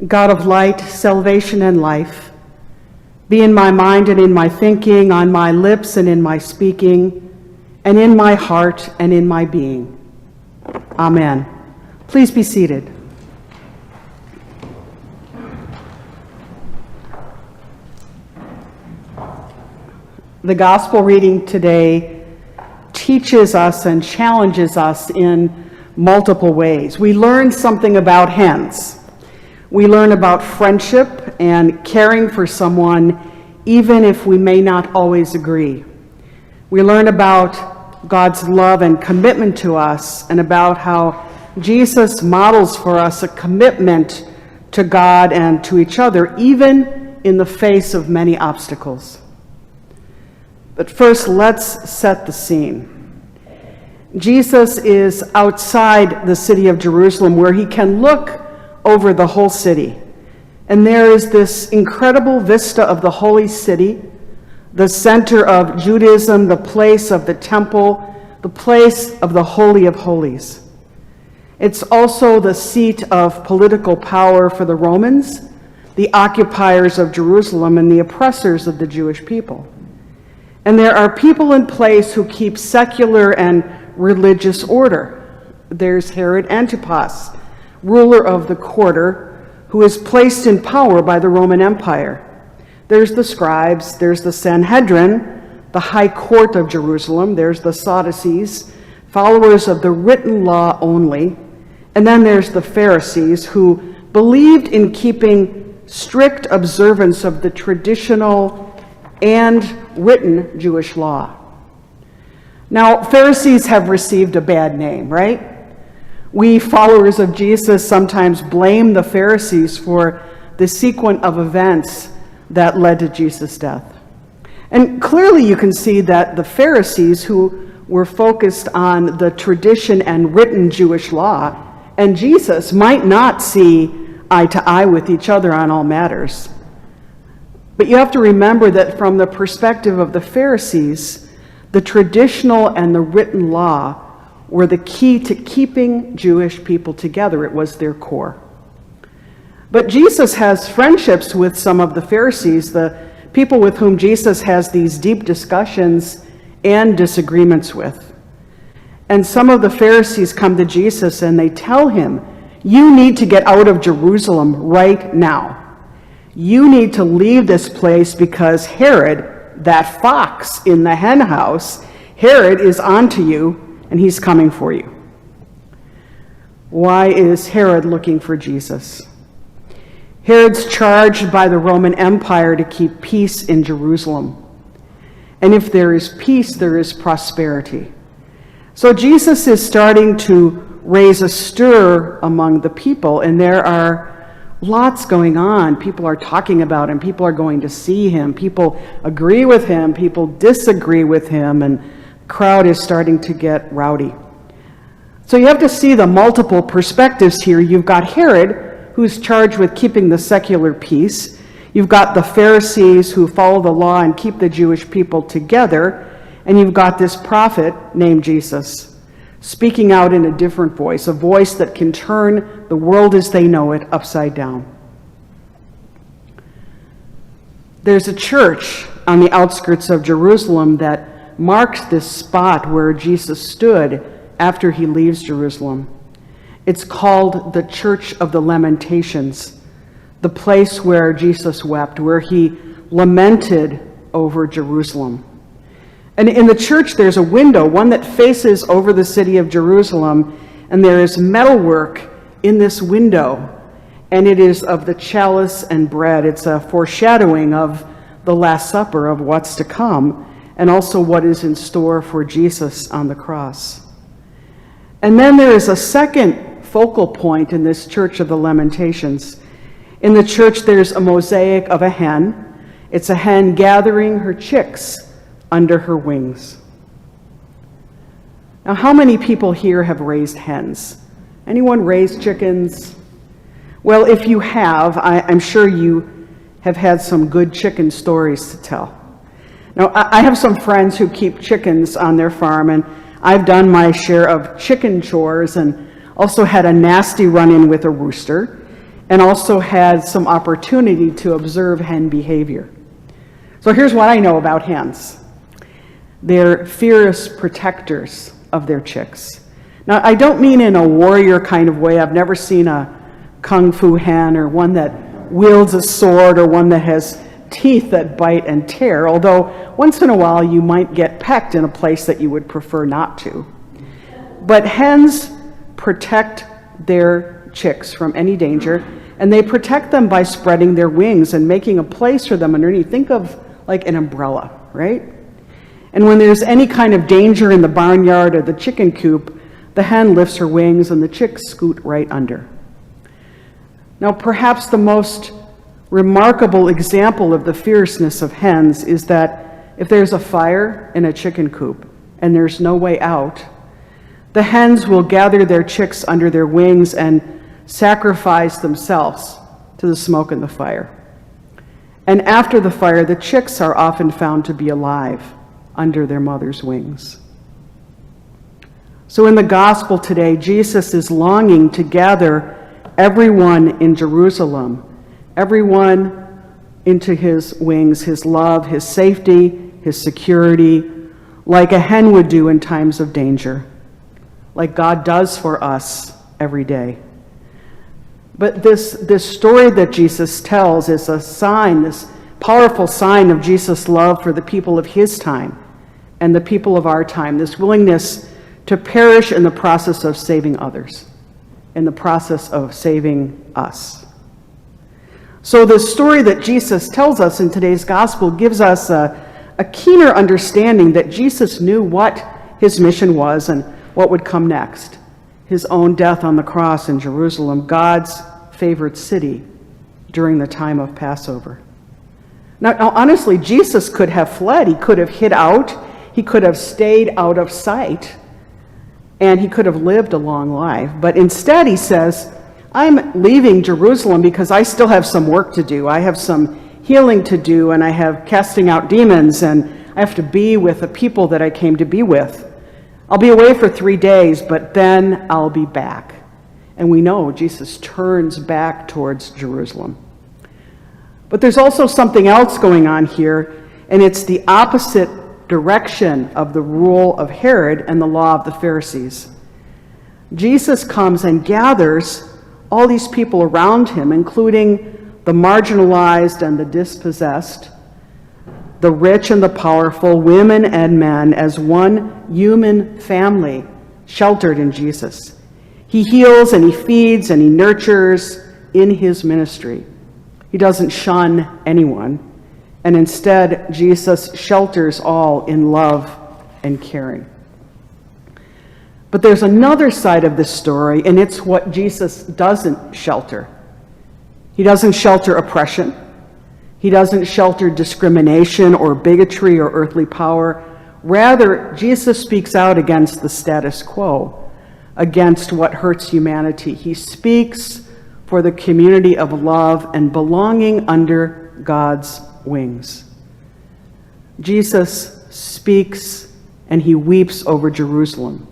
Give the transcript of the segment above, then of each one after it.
God of light, salvation, and life, be in my mind and in my thinking, on my lips and in my speaking, and in my heart and in my being. Amen. Please be seated. The gospel reading today teaches us and challenges us in multiple ways. We learn something about hens. We learn about friendship and caring for someone even if we may not always agree. We learn about God's love and commitment to us, and about how Jesus models for us a commitment to God and to each other, even in the face of many obstacles. But first, let's set the scene. Jesus is outside the city of Jerusalem, where he can look over the whole city. And there is this incredible vista of the holy city, the center of Judaism, the place of the temple, the place of the Holy of Holies. It's also the seat of political power for the Romans, the occupiers of Jerusalem, and the oppressors of the Jewish people. And there are people in place who keep secular and religious order. There's Herod Antipas, ruler of the quarter, who is placed in power by the Roman Empire. There's the scribes, there's the Sanhedrin, the high court of Jerusalem, there's the Sadducees, followers of the written law only, and then there's the Pharisees, who believed in keeping strict observance of the traditional and written Jewish law. Now, Pharisees have received a bad name, right? We followers of Jesus sometimes blame the Pharisees for the sequence of events that led to Jesus' death. And clearly you can see that the Pharisees, who were focused on the tradition and written Jewish law, and Jesus might not see eye to eye with each other on all matters. But you have to remember that from the perspective of the Pharisees, the traditional and the written law were the key to keeping Jewish people together. It was their core. But Jesus has friendships with some of the Pharisees, the people with whom Jesus has these deep discussions and disagreements with. And some of the Pharisees come to Jesus and they tell him, you need to get out of Jerusalem right now. You need to leave this place because Herod, that fox in the hen house, Herod is onto you and he's coming for you. Why is Herod looking for Jesus? Herod's charged by the Roman Empire to keep peace in Jerusalem. And if there is peace, there is prosperity. So Jesus is starting to raise a stir among the people, and there are lots going on. People are talking about him. People are going to see him. People agree with him. People disagree with him, and the crowd is starting to get rowdy. So you have to see the multiple perspectives here. You've got Herod, who's charged with keeping the secular peace. You've got the Pharisees who follow the law and keep the Jewish people together. And you've got this prophet named Jesus, speaking out in a different voice, a voice that can turn the world as they know it upside down. There's a church on the outskirts of Jerusalem that marks this spot where Jesus stood after he leaves Jerusalem. It's called the Church of the Lamentations, the place where Jesus wept, where he lamented over Jerusalem. And in the church, there's a window, one that faces over the city of Jerusalem, and there is metalwork in this window, and it is of the chalice and bread. It's a foreshadowing of the Last Supper, of what's to come, and also what is in store for Jesus on the cross. And then there is a second focal point in this Church of the Lamentations. In the church, there's a mosaic of a hen. It's a hen gathering her chicks under her wings. Now, how many people here have raised hens? Anyone raised chickens? Well, if you have, I'm sure you have had some good chicken stories to tell. Now, I have some friends who keep chickens on their farm, and I've done my share of chicken chores and also had a nasty run-in with a rooster. and also had some opportunity to observe hen behavior. So here's what I know about hens. They're fierce protectors of their chicks. Now, I don't mean in a warrior kind of way. I've never seen a kung fu hen or one that wields a sword or one that has teeth that bite and tear, although once in a while you might get pecked in a place that you would prefer not to. But hens protect their chicks from any danger, and they protect them by spreading their wings and making a place for them underneath. Think of like an umbrella, right? And when there's any kind of danger in the barnyard or the chicken coop, the hen lifts her wings and the chicks scoot right under. Now, perhaps the most remarkable example of the fierceness of hens is that if there's a fire in a chicken coop and there's no way out, the hens will gather their chicks under their wings and sacrifice themselves to the smoke and the fire. And after the fire, the chicks are often found to be alive under their mother's wings. So in the gospel today, Jesus is longing to gather everyone in Jerusalem, everyone into his wings, his love, his safety, his security, like a hen would do in times of danger, like God does for us every day. But this story that Jesus tells is a sign, this powerful sign of Jesus' love for the people of his time and the people of our time, this willingness to perish in the process of saving others, in the process of saving us. So the story that Jesus tells us in today's gospel gives us a keener understanding that Jesus knew what his mission was and what would come next. His own death on the cross in Jerusalem, God's favorite city during the time of Passover. Now, honestly, Jesus could have fled. He could have hid out. He could have stayed out of sight. And he could have lived a long life. But instead, he says, I'm leaving Jerusalem because I still have some work to do. I have some healing to do, and I have casting out demons, and I have to be with the people that I came to be with. I'll be away for 3 days, but then I'll be back. And we know Jesus turns back towards Jerusalem. But there's also something else going on here, and it's the opposite direction of the rule of Herod and the law of the Pharisees. Jesus comes and gathers all these people around him, including the marginalized and the dispossessed, the rich and the powerful, women and men, as one human family sheltered in Jesus. He heals and he feeds and he nurtures in his ministry. He doesn't shun anyone, and instead, Jesus shelters all in love and caring. But there's another side of this story, and it's what Jesus doesn't shelter. He doesn't shelter oppression. He doesn't shelter discrimination or bigotry or earthly power. Rather, Jesus speaks out against the status quo, against what hurts humanity. He speaks for the community of love and belonging under God's wings. Jesus speaks and he weeps over Jerusalem.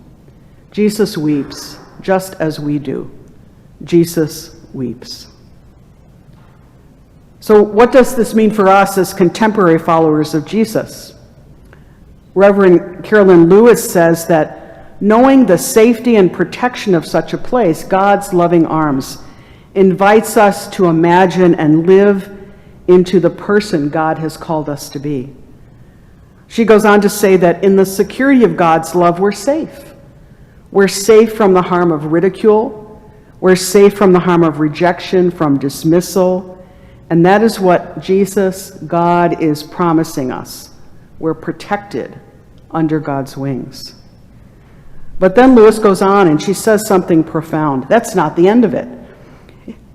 Jesus weeps just as we do. Jesus weeps. So what does this mean for us as contemporary followers of Jesus? Reverend Carolyn Lewis says that knowing the safety and protection of such a place, God's loving arms, invites us to imagine and live into the person God has called us to be. She goes on to say that in the security of God's love, we're safe. We're safe from the harm of ridicule. We're safe from the harm of rejection, from dismissal. And that is what Jesus, God, is promising us. We're protected under God's wings. But then Lewis goes on and she says something profound. That's not the end of it.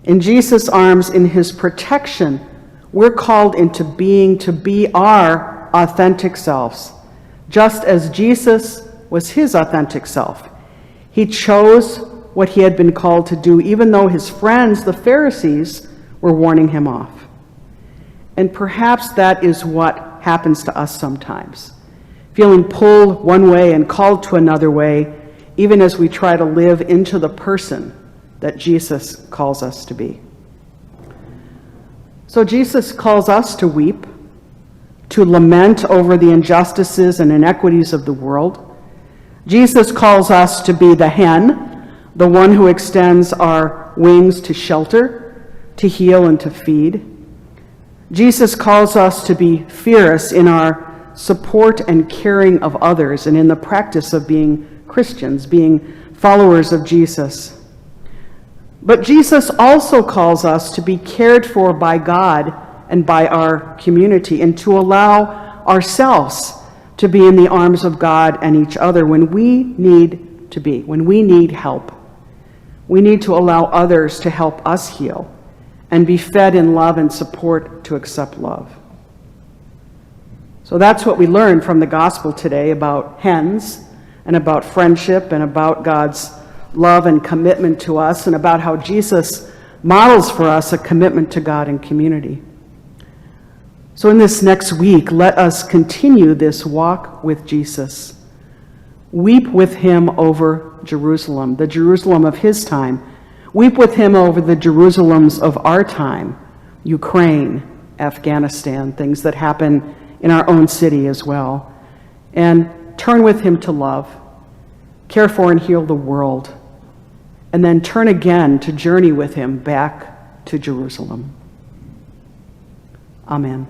In Jesus' arms, in his protection, we're called into being to be our authentic selves, just as Jesus was his authentic self. He chose what he had been called to do, even though his friends, the Pharisees, were warning him off. And perhaps that is what happens to us sometimes, feeling pulled one way and called to another way, even as we try to live into the person that Jesus calls us to be. So Jesus calls us to weep, to lament over the injustices and inequities of the world. Jesus calls us to be the hen, the one who extends our wings to shelter, to heal, and to feed. Jesus calls us to be fierce in our support and caring of others and in the practice of being Christians, being followers of Jesus. But Jesus also calls us to be cared for by God and by our community, and to allow ourselves to be in the arms of God and each other when we need to be, when we need help. We need to allow others to help us heal and be fed in love and support to accept love. So that's what we learned from the gospel today about hens and about friendship and about God's love and commitment to us and about how Jesus models for us a commitment to God and community. So in this next week, let us continue this walk with Jesus. Weep with him over Jerusalem, the Jerusalem of his time. Weep with him over the Jerusalems of our time, Ukraine, Afghanistan, things that happen in our own city as well. And turn with him to love, care for and heal the world, and then turn again to journey with him back to Jerusalem. Amen.